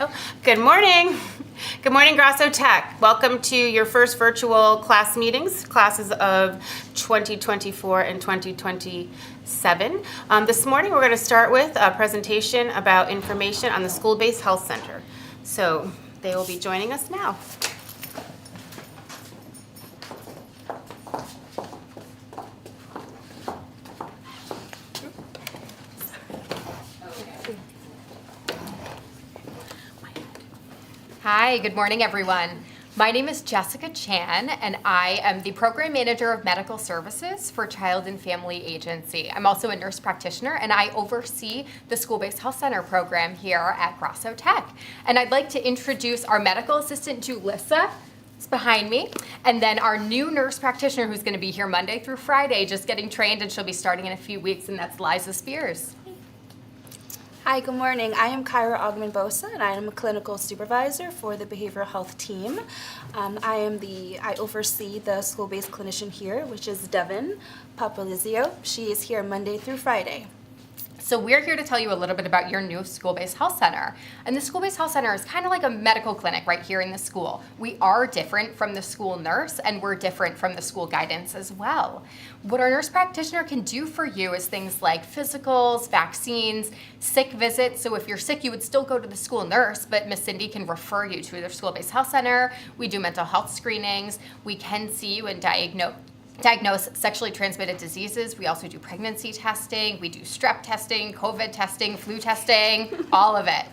Oh, good morning. Good morning, Grasso Tech. Welcome to your first virtual class meetings, classes of 2024 and 2027. This morning, we're going to start with a presentation about information on the School-Based Health Center. So they will be joining us now. Hi, good morning, everyone. My name is Jessica Chan, and I am the Program Manager of Medical Services for Child and Family Agency. I'm also a nurse practitioner, and I oversee the School-Based Health Center program here at Grasso Tech. And I'd like to introduce our medical assistant, Julissa, is behind me, and then our new nurse practitioner who's going to be here Monday through Friday, just getting trained, and she'll be starting in a few weeks, and that's Liza Spears. Hi, good morning. I am Kyra Ogman-Bosa, and I am a clinical supervisor for the behavioral health team. I oversee the school-based clinician here, which is Devin Papalizio. She is here Monday through Friday. So we're here to tell you a little bit about your new school-based health center. And the school-based health center is kind of like a medical clinic right here in the school. We are different from the school nurse, and we're different from the school guidance as well. What our nurse practitioner can do for you is things like physicals, vaccines, sick visits. So if you're sick, you would still go to the school nurse, but Miss Cindy can refer you to the school-based health center. We do mental health screenings. We can see you and diagnose sexually transmitted diseases. We also do pregnancy testing. We do strep testing, COVID testing, flu testing, all of it.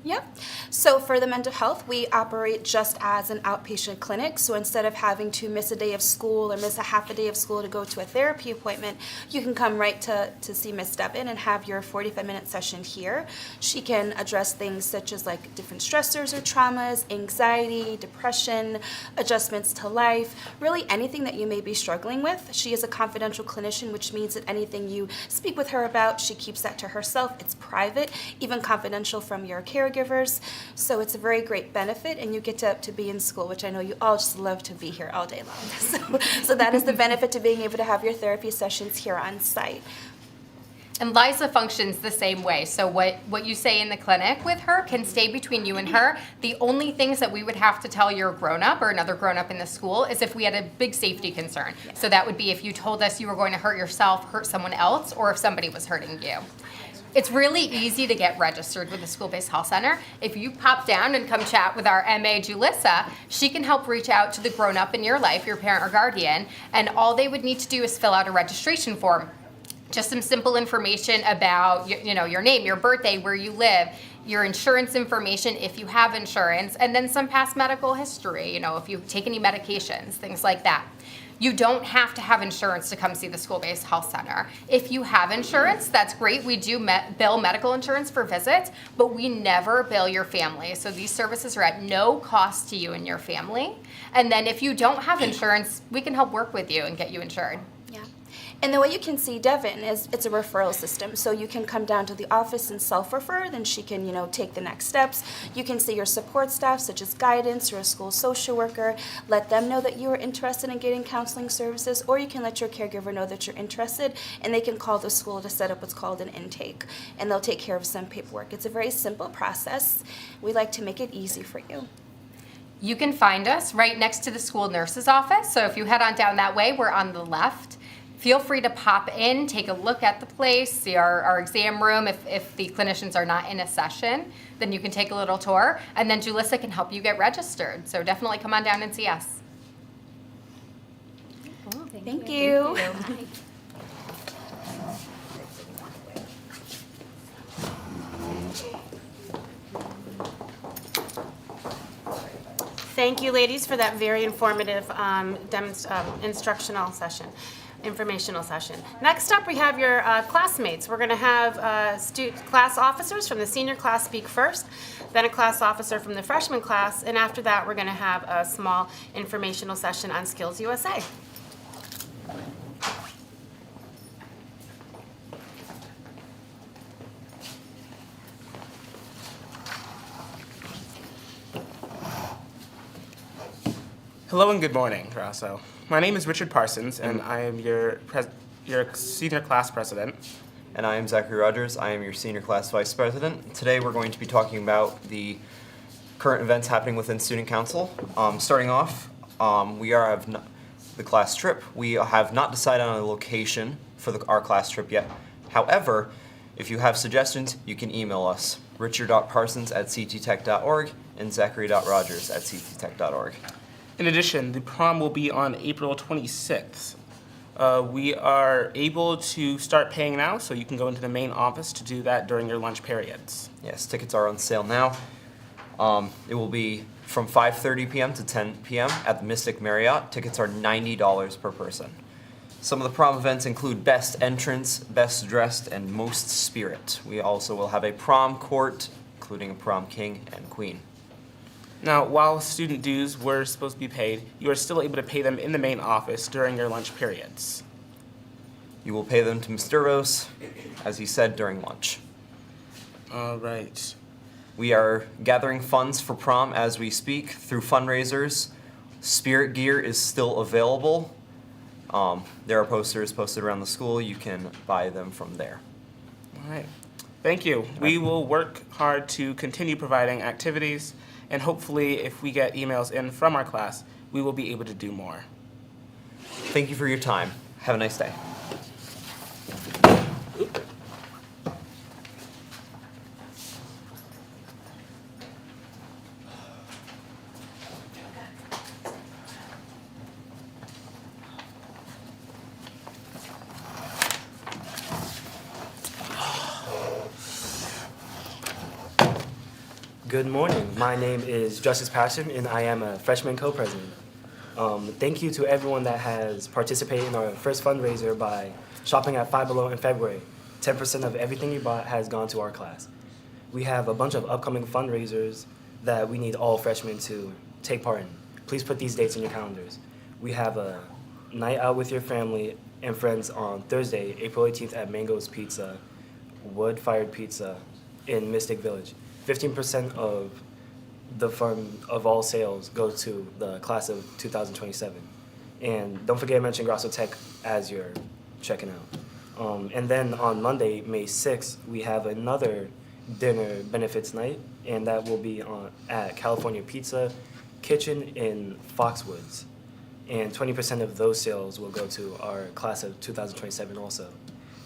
Yep. So for the mental health, we operate just as an outpatient clinic. So instead of having to miss a day of school or miss a half a day of school to go to a therapy appointment, you can come right to see Miss Devin and have your 45-minute session here. She can address things such as like different stressors or traumas, anxiety, depression, adjustments to life, really anything that you may be struggling with. She is a confidential clinician, which means that anything you speak with her about, she keeps that to herself. It's private, even confidential from your caregivers. So it's a very great benefit, and you get to be in school, which I know you all just love to be here all day long. So that is the benefit to being able to have your therapy sessions here on site. And Liza functions the same way. So what you say in the clinic with her can stay between you and her. The only things that we would have to tell your grown-up or another grown-up in the school is if we had a big safety concern. So that would be if you told us you were going to hurt yourself, hurt someone else, or if somebody was hurting you. It's really easy to get registered with the School-Based Health Center. If you pop down and come chat with our MA, Julissa, she can help reach out to the grown-up in your life, your parent or guardian, and all they would need to do is fill out a registration form. Just some simple information about your name, your birthday, where you live, your insurance information if you have insurance, and then some past medical history, if you take any medications, things like that. You don't have to have insurance to come see the School-Based Health Center. If you have insurance, that's great. We do bill medical insurance for visits, but we never bill your family. So these services are at no cost to you and your family. And then if you don't have insurance, we can help work with you and get you insured. Yeah. And the way you can see Devin is it's a referral system. So you can come down to the office and self-refer, then she can, take the next steps. You can see your support staff, such as guidance or a school social worker. Let them know that you are interested in getting counseling services, or you can let your caregiver know that you're interested, and they can call the school to set up what's called an intake, and they'll take care of some paperwork. It's a very simple process. We like to make it easy for you. You can find us right next to the school nurse's office. So if you head on down that way, we're on the left. Feel free to pop in, take a look at the place, see our exam room. If the clinicians are not in a session, then you can take a little tour, and then Julissa can help you get registered. So definitely come on down and see us. Cool. Thank you. Thank you, ladies, for that very informative informational session. Next up, we have your classmates. We're going to have class officers from the senior class speak first, then a class officer from the freshman class, and after that, we're going to have a small informational session on Skills USA. Hello and good morning, Grasso. My name is Richard Parsons, and I am your senior class president. And I am Zachary Rogers. I am your senior class vice president. Today we're going to be talking about the current events happening within Student Council. Starting off, the class trip. We have not decided on a location for our class trip yet. However, if you have suggestions, you can email us, richard.parsons@cttech.org and zachary.rogers@cttech.org. In addition, the prom will be on April 26th. We are able to start paying now, so you can go into the main office to do that during your lunch periods. Yes, tickets are on sale now. It will be from 5:30 p.m. to 10 p.m. at the Mystic Marriott. Tickets are $90 per person. Some of the prom events include Best Entrance, Best Dressed, and Most Spirit. We also will have a prom court, including a prom king and queen. Now, while student dues were supposed to be paid, you are still able to pay them in the main office during your lunch periods. You will pay them to Mr. Rose, as he said, during lunch. All right. We are gathering funds for prom as we speak through fundraisers. Spirit gear is still available. There are posters posted around the school. You can buy them from there. All right. Thank you. We will work hard to continue providing activities, and hopefully, if we get emails in from our class, we will be able to do more. Thank you for your time. Have a nice day. Good morning. My name is Justice Passion, and I am a freshman co-president. Thank you to everyone that has participated in our first fundraiser by shopping at Five Below in February. 10% of everything you bought has gone to our class. We have a bunch of upcoming fundraisers that we need all freshmen to take part in. Please put these dates in your calendars. We have a night out with your family and friends on Thursday, April 18th at Mango's Pizza, wood-fired pizza in Mystic Village. 15% of the fund of all sales goes to the class of 2027. And don't forget to mention Grasso Tech as you're checking out. And then on Monday, May 6th, we have another dinner benefits night, and that will be at California Pizza Kitchen in Foxwoods. And 20% of those sales will go to our class of 2027 also.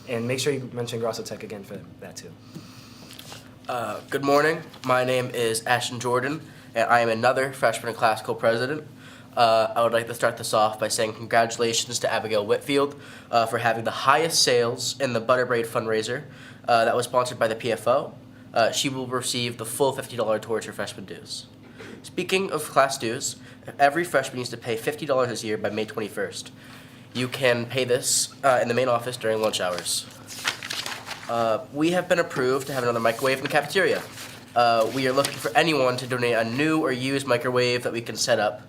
And make sure you mention Grasso Tech again for that too. Good morning. My name is Ashton Jordan, and I am another freshman class co-president. I would like to start this off by saying congratulations to Abigail Whitfield for having the highest sales in the Butter Braid fundraiser that was sponsored by the PFO. She will receive the full $50 towards her freshman dues. Speaking of class dues, every freshman needs to pay $50 this year by May 21st. You can pay this in the main office during lunch hours. We have been approved to have another microwave in the cafeteria. We are looking for anyone to donate a new or used microwave that we can set up.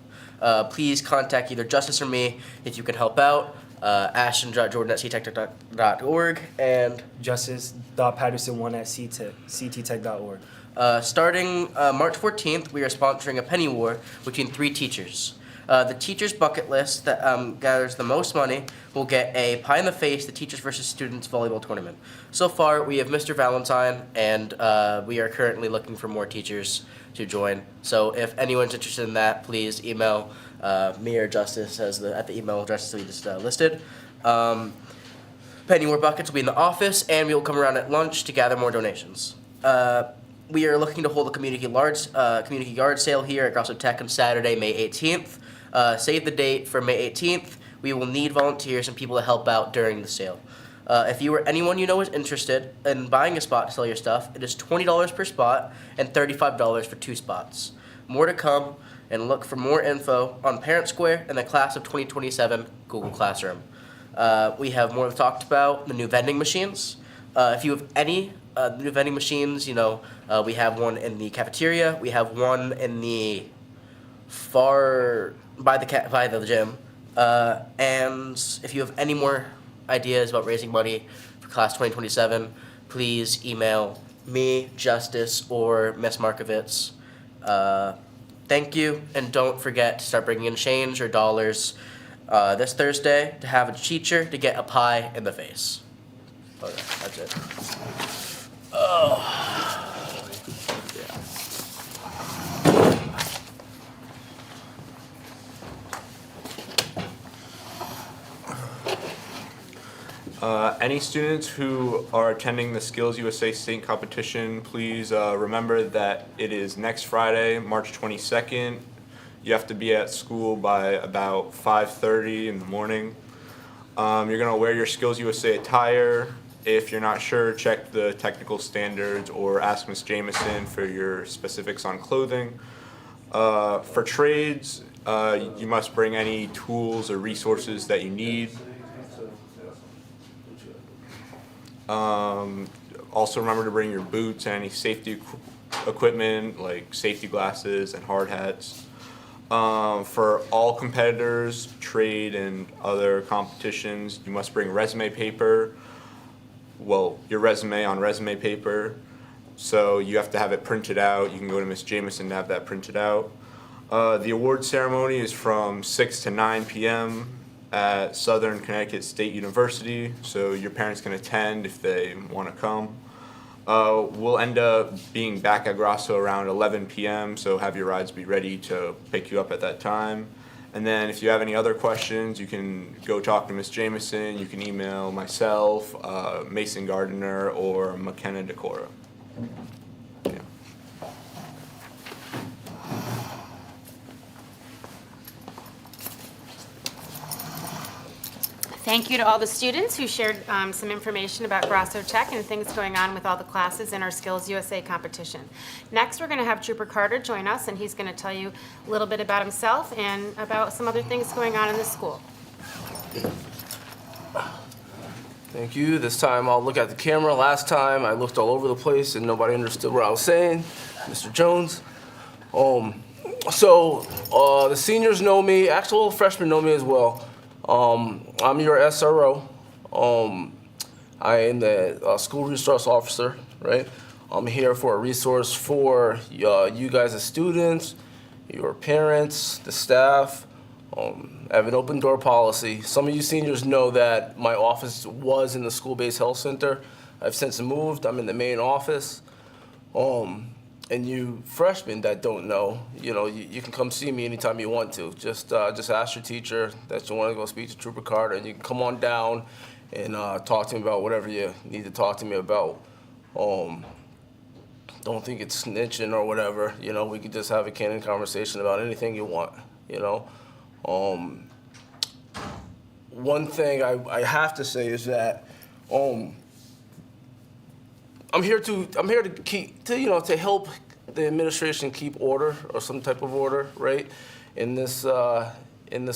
Please contact either Justice or me if you can help out. Ashton.jordan@cttech.org and Justice.Patterson1@cttech.org. Starting March 14th, we are sponsoring a penny war between 3 teachers. The teacher's bucket list that gathers the most money will get a pie in the face, the Teachers versus Students volleyball tournament. So far, we have Mr. Valentine, and we are currently looking for more teachers to join. So if anyone's interested in that, please email me or Justice at the email addresses we just listed. Penny war buckets will be in the office, and we will come around at lunch to gather more donations. We are looking to hold a community yard sale here at Grasso Tech on Saturday, May 18th. Save the date for May 18th. We will need volunteers and people to help out during the sale. If you or anyone you know is interested in buying a spot to sell your stuff, it is $20 per spot and $35 for 2 spots. More to come, and look for more info on Parent Square and the class of 2027 Google Classroom. We have more talked about the new vending machines. If you have any new vending machines, we have one in the cafeteria. We have one in the far by the gym. And if you have any more ideas about raising money for class 2027, please email me, Justice, or Miss Markovitz. Thank you, and don't forget to start bringing in change or dollars this Thursday to have a teacher to get a pie in the face. Okay, that's it. Any students who are attending the Skills USA State Competition, please remember that it is next Friday, March 22nd. You have to be at school by about 5:30 in the morning. You're gonna wear your Skills USA attire. If you're not sure, check the technical standards or ask Ms. Jameson for your specifics on clothing. For trades, you must bring any tools or resources that you need. Also remember to bring your boots and any safety equipment like safety glasses and hard hats. For all competitors, trade and other competitions, you must bring resume paper. Well, your resume on resume paper. So you have to have it printed out. You can go to Ms. Jameson to have that printed out. The award ceremony is from 6 to 9 p.m. at Southern Connecticut State University, so your parents can attend if they want to come. We'll end up being back at Grasso around 11 p.m., so have your rides be ready to pick you up at that time. And then if you have any other questions, you can go talk to Ms. Jameson, you can email myself, Mason Gardner, or McKenna Decora. Yeah. Thank you to all the students who shared some information about Grasso Tech and things going on with all the classes in our Skills USA competition. Next, we're going to have Trooper Carter join us, and he's going to tell you a little bit about himself and about some other things going on in the school. Thank you. This time I'll look at the camera. Last time I looked all over the place and nobody understood what I was saying. Mr. Jones. The seniors know me. Actual freshmen know me as well. I'm your SRO. I am the school resource officer, right? I'm here for a resource for you guys as students, your parents, the staff. I have an open door policy. Some of you seniors know that my office was in the school-based health center. I've since moved. I'm in the main office. And you freshmen that don't know, you can come see me anytime you want to. Just ask your teacher that you want to go speak to Trooper Carter, and you can come on down and talk to me about whatever you need to talk to me about. Don't think it's snitching or whatever. We could just have a candid conversation about anything you want. One thing I have to say is that I'm here to help the administration keep order or some type of order, right? In this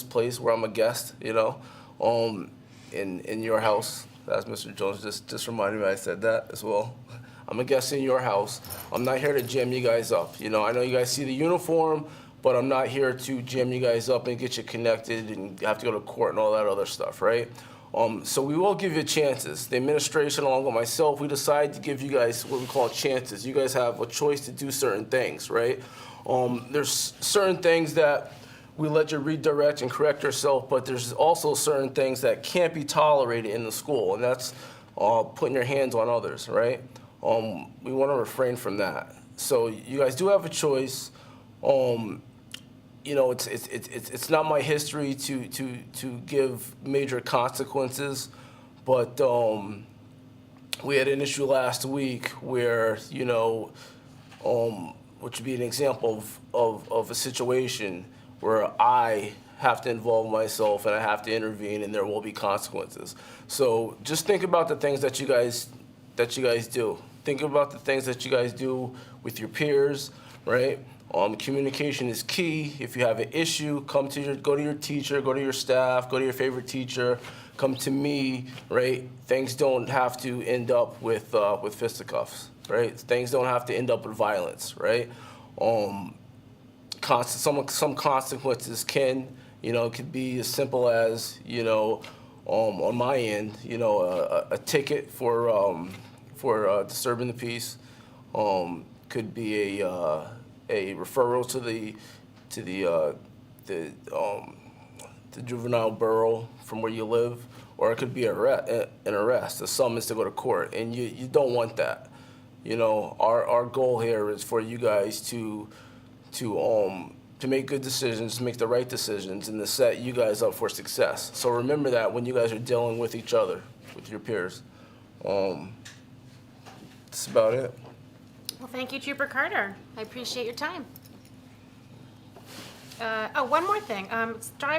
place where I'm a guest, in your house. As Mr. Jones just reminded me, I said that as well. I'm a guest in your house. I'm not here to jam you guys up. I know you guys see the uniform, but I'm not here to jam you guys up and get you connected and have to go to court and all that other stuff, right? So we will give you chances. The administration, along with myself, we decided to give you guys what we call chances. You guys have a choice to do certain things, right? There's certain things that we let you redirect and correct yourself, but there's also certain things that can't be tolerated in the school, and that's putting your hands on others, right? We want to refrain from that. So you guys do have a choice. It's not my history to give major consequences, but we had an issue last week where which would be an example of a situation where I have to involve myself and I have to intervene, and there will be consequences. So just think about the things that you guys do. Think about the things that you guys do with your peers, right? Communication is key. If you have an issue, go to your teacher, go to your staff, go to your favorite teacher, come to me, right? Things don't have to end up with fisticuffs, right? Things don't have to end up with violence, right? Some consequences can, it could be as simple as, on my end, a ticket for disturbing the peace, could be a referral to the the juvenile bureau from where you live, or it could be an arrest, a summons to go to court, and you don't want that. You know, our goal here is for you guys to make good decisions, to make the right decisions, and to set you guys up for success. So remember that when you guys are dealing with each other, with your peers. That's about it. Well, thank you, Trooper Carter. I appreciate your time. One more thing.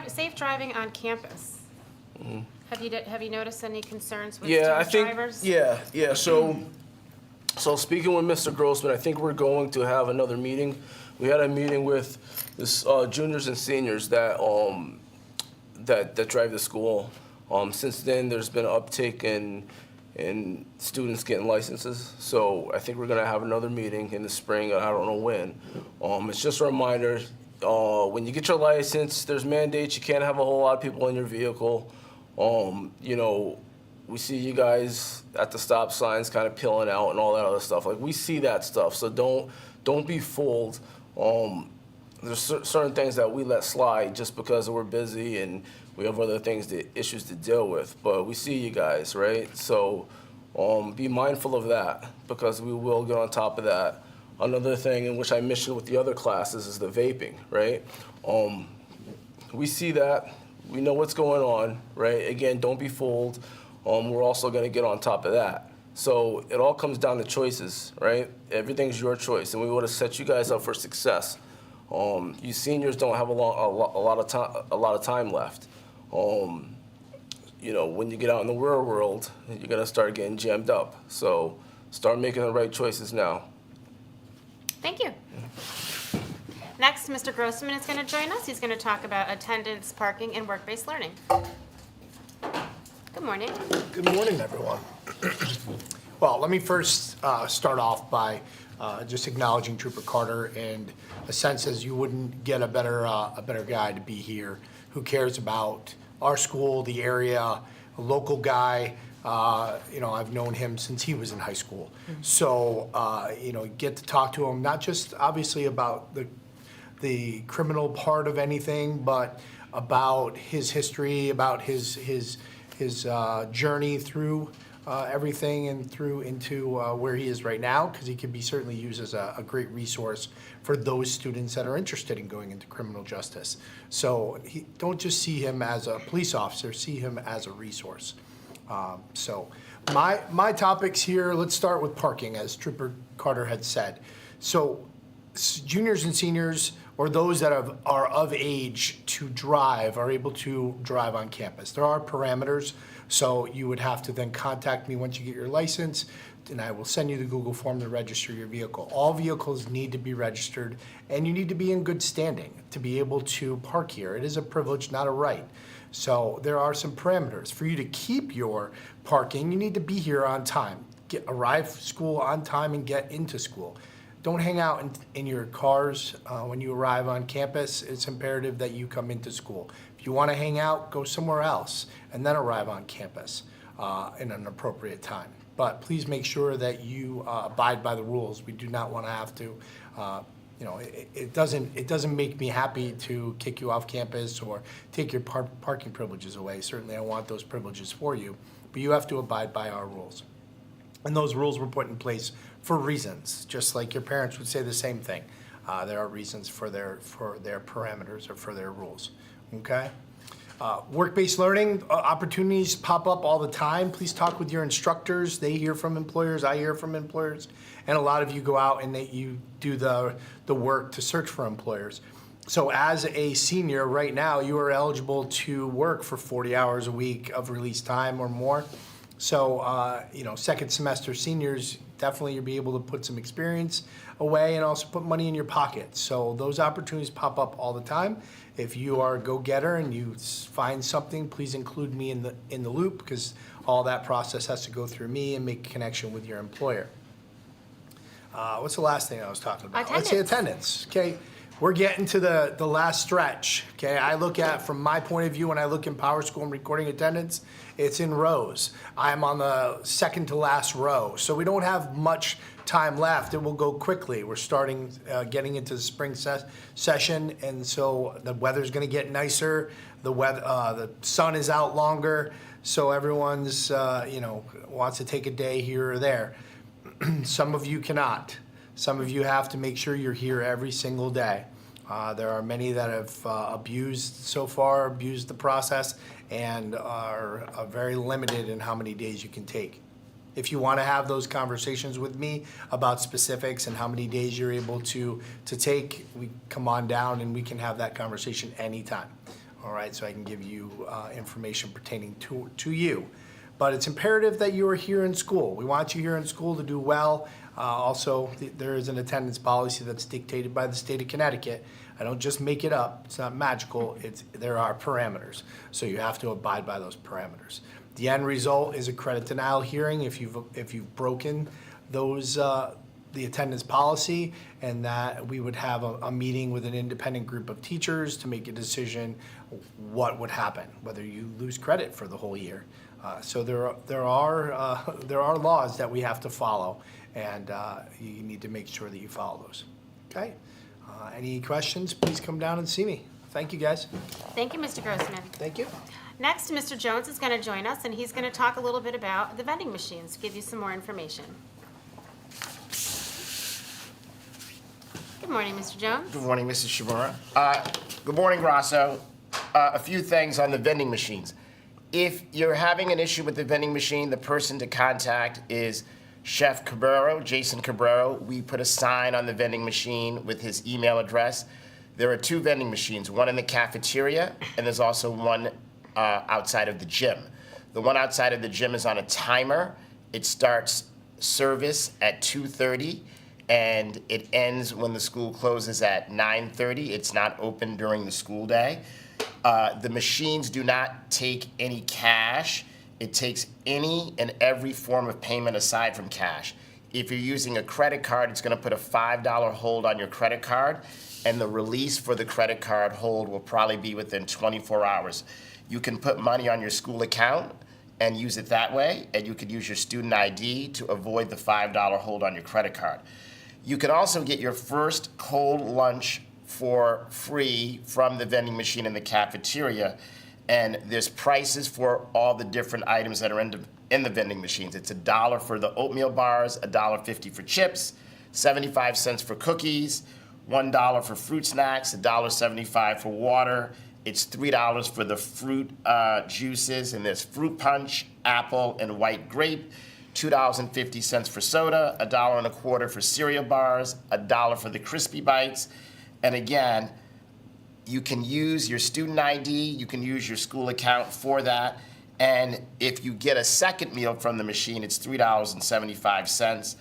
Safe driving on campus. Have you noticed any concerns with student drivers? Yeah. So speaking with Mr. Grossman, I think we're going to have another meeting. We had a meeting with this juniors and seniors that drive the school. Since then, there's been an uptick in students getting licenses. So I think we're gonna have another meeting in the spring. I don't know when. It's just a reminder. When you get your license, there's mandates. You can't have a whole lot of people in your vehicle. You know, we see you guys at the stop signs kind of peeling out and all that other stuff. Like, we see that stuff, so don't be fooled. There's certain things that we let slide just because we're busy and we have other issues to deal with. But we see you guys, right? So be mindful of that, because we will get on top of that. Another thing in which I mentioned with the other classes is the vaping, right? We see that. We know what's going on, right? Again, don't be fooled. We're also going to get on top of that. So it all comes down to choices, right? Everything's your choice, and we want to set you guys up for success. You seniors don't have a lot of time left. You know, when you get out in the real world, you're going to start getting jammed up. So start making the right choices now. Thank you. Next, Mr. Grossman is going to join us. He's going to talk about attendance, parking, and work-based learning. Good morning. Good morning, everyone. Well, let me first start off by just acknowledging Trooper Carter, and a sense as you wouldn't get a better guy to be here who cares about our school, the area, a local guy. You know, I've known him since he was in high school. So, you know, get to talk to him, not just obviously about the criminal part of anything, but about his history, about his journey through everything and through into where he is right now, because he can be certainly used as a great resource for those students that are interested in going into criminal justice. So don't just see him as a police officer, see him as a resource. So my topics here, let's start with parking, as Trooper Carter had said. So juniors and seniors, or those that are of age to drive, are able to drive on campus. There are parameters, so you would have to then contact me once you get your license, and I will send you the Google form to register your vehicle. All vehicles need to be registered, and you need to be in good standing to be able to park here. It is a privilege, not a right. So there are some parameters. For you to keep your parking, you need to be here on time. Arrive school on time and get into school. Don't hang out in your cars when you arrive on campus. It's imperative that you come into school. If you want to hang out, go somewhere else and then arrive on campus in an appropriate time. But please make sure that you abide by the rules. We do not want to have to, you know, it doesn't make me happy to kick you off campus or take your parking privileges away. Certainly I want those privileges for you, but you have to abide by our rules. And those rules were put in place for reasons, just like your parents would say the same thing. There are reasons for their parameters or for their rules, okay? Work-based learning opportunities pop up all the time. Please talk with your instructors. They hear from employers, I hear from employers, and a lot of you go out and you do the work to search for employers. So as a senior right now, you are eligible to work for 40 hours a week of release time or more. So, you know, second semester seniors, definitely you'll be able to put some experience away and also put money in your pocket. So those opportunities pop up all the time. If you are a go-getter and you find something, please include me in the loop, because all that process has to go through me and make a connection with your employer. What's the last thing I was talking about? Attendance. Let's say attendance. Okay. we're getting to the last stretch, okay? I look at, from my point of view, when I look in Power School and recording attendance, it's in rows. I'm on the second to last row, so we don't have much time left. It will go quickly. We're starting, getting into the spring session, and so the weather's gonna get nicer. The sun is out longer, so everyone's, wants to take a day here or there. Some of you cannot. Some of you have to make sure you're here every single day. There are many that have abused the process, and are very limited in how many days you can take. If you want to have those conversations with me about specifics and how many days you're able to take, we come on down and we can have that conversation anytime. All right, so I can give you information pertaining to you. But it's imperative that you are here in school. We want you here in school to do well. Also, there is an attendance policy that's dictated by the state of Connecticut. I don't just make it up. It's not magical. There are parameters. So you have to abide by those parameters. The end result is a credit denial hearing if you've broken those the attendance policy, and that we would have a meeting with an independent group of teachers to make a decision what would happen, whether you lose credit for the whole year. So there are laws that we have to follow, and you need to make sure that you follow those. Okay? Any questions, please come down and see me. Thank you, guys. Thank you, Mr. Grossman. Thank you. Next, Mr. Jones is going to join us, and he's going to talk a little bit about the vending machines, give you some more information. Good morning, Mr. Jones. Good morning, Mrs. Shimura. Good morning, Grasso. A few things on the vending machines. If you're having an issue with the vending machine, the person to contact is Chef Cabrero, Jason Cabrero. We put a sign on the vending machine with his email address. There are 2 vending machines, one in the cafeteria, and there's also one outside of the gym. The one outside of the gym is on a timer. It starts service at 2:30, and it ends when the school closes at 9:30. It's not open during the school day. The machines do not take any cash. It takes any and every form of payment aside from cash. If you're using a credit card, it's going to put a $5 hold on your credit card, and the release for the credit card hold will probably be within 24 hours. You can put money on your school account and use it that way, and you could use your student ID to avoid the $5 hold on your credit card. You can also get your first cold lunch for free from the vending machine in the cafeteria, and there's prices for all the different items that are in the vending machines. It's $1 for the oatmeal bars, $1.50 for chips, 75 cents for cookies, $1 for fruit snacks, $1.75 for water. It's $3 for the fruit juices, and there's fruit punch, apple, and white grape. $2.50 for soda, $1.25 for cereal bars, $1 for the crispy bites. And again, you can use your student ID, you can use your school account for that. And if you get a second meal from the machine, it's $3.75.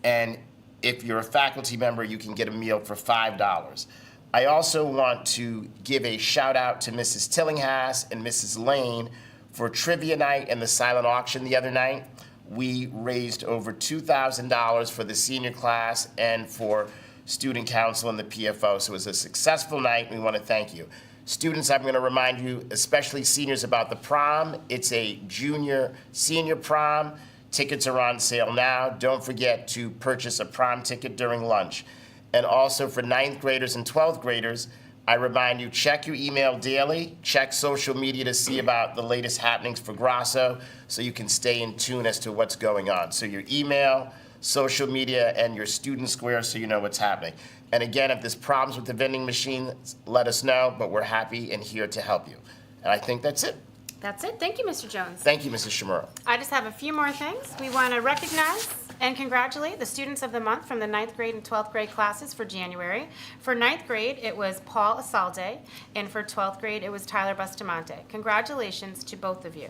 And if you're a faculty member, you can get a meal for $5. I also want to give a shout out to Mrs. Tillinghast and Mrs. Lane for trivia night and the silent auction the other night. We raised over $2,000 for the senior class and for student council and the PFO. So it was a successful night. We want to thank you. Students, I'm going to remind you, especially seniors, about the prom. It's a junior-senior prom. Tickets are on sale now. Don't forget to purchase a prom ticket during lunch. And also for 9th graders and 12th graders, I remind you, check your email daily, check social media to see about the latest happenings for Grasso so you can stay in tune as to what's going on. So your email, social media, and your student square so you know what's happening. And again, if there's problems with the vending machine, let us know, but we're happy and here to help you. And I think that's it. That's it. Thank you, Mr. Jones. Thank you, Mrs. Shimura. I just have a few more things. We want to recognize and congratulate the students of the month from the 9th grade and 12th grade classes for January. For 9th grade, it was Paul Asalde, and for 12th grade, it was Tyler Bustamante. Congratulations to both of you.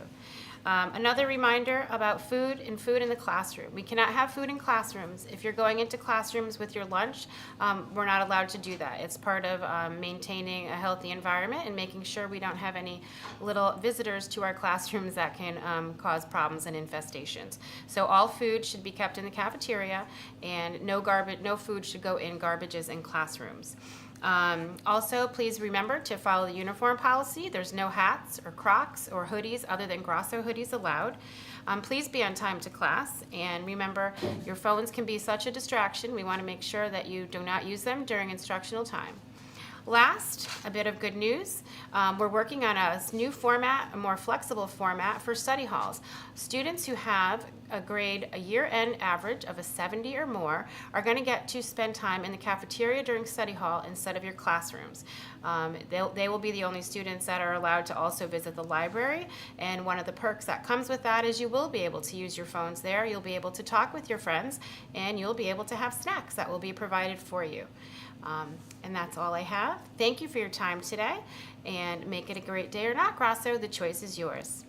Another reminder about food and food in the classroom. We cannot have food in classrooms. If you're going into classrooms with your lunch, we're not allowed to do that. It's part of maintaining a healthy environment and making sure we don't have any little visitors to our classrooms that can cause problems and infestations. So all food should be kept in the cafeteria, and no food should go in garbages in classrooms. Also, please remember to follow the uniform policy. There's no hats or Crocs or hoodies other than Grosso hoodies allowed. Please be on time to class, and remember, your phones can be such a distraction. We want to make sure that you do not use them during instructional time. Last, a bit of good news. We're working on a new format, a more flexible format for study halls. Students who have a year-end average of a 70 or more are going to get to spend time in the cafeteria during study hall instead of your classrooms. They will be the only students that are allowed to also visit the library, and one of the perks that comes with that is you will be able to use your phones there. You'll be able to talk with your friends, and you'll be able to have snacks that will be provided for you. And that's all I have. Thank you for your time today, and make it a great day or not, Grosso. The choice is yours.